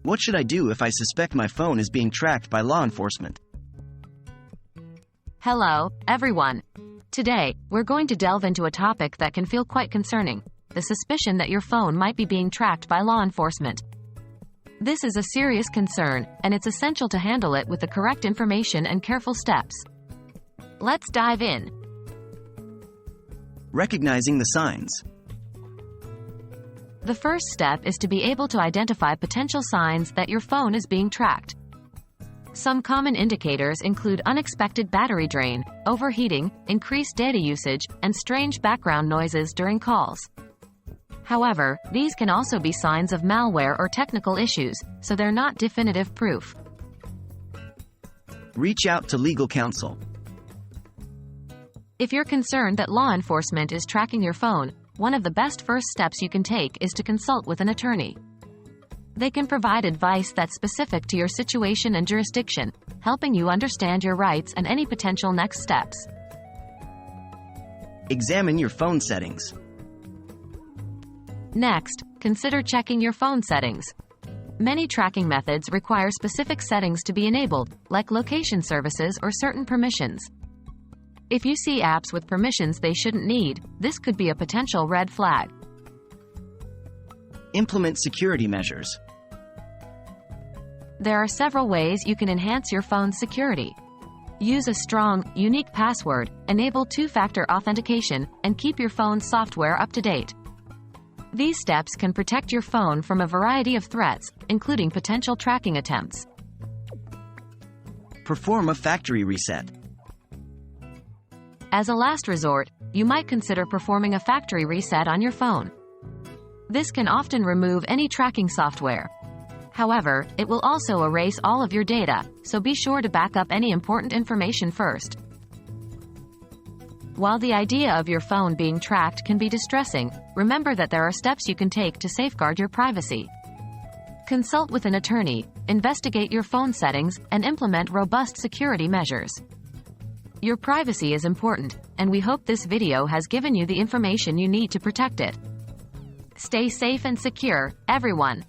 What should I do if I suspect my phone is being tracked by law enforcement? Hello, everyone. Today, we're going to delve into a topic that can feel quite concerning: the suspicion that your phone might be being tracked by law enforcement. This is a serious concern, and it's essential to handle it with the correct information and careful steps. Let's dive in. Recognizing the signs. The first step is to be able to identify potential signs that your phone is being tracked. Some common indicators include unexpected battery drain, overheating, increased data usage, and strange background noises during calls. However, these can also be signs of malware or technical issues, so they're not definitive proof. Reach out to legal counsel. If you're concerned that law enforcement is tracking your phone, one of the best first steps you can take is to consult with an attorney. They can provide advice that's specific to your situation and jurisdiction, helping you understand your rights and any potential next steps. Examine your phone settings. Next, consider checking your phone settings. Many tracking methods require specific settings to be enabled, like location services or certain permissions. If you see apps with permissions they shouldn't need, this could be a potential red flag. Implement security measures. There are several ways you can enhance your phone's security. Use a strong, unique password, enable two-factor authentication, and keep your phone's software up to date. These steps can protect your phone from a variety of threats, including potential tracking attempts. Perform a factory reset. As a last resort, you might consider performing a factory reset on your phone. This can often remove any tracking software. However, it will also erase all of your data, so be sure to back up any important information first. While the idea of your phone being tracked can be distressing, remember that there are steps you can take to safeguard your privacy. Consult with an attorney, investigate your phone settings, and implement robust security measures. Your privacy is important, and we hope this video has given you the information you need to protect it. Stay safe and secure, everyone.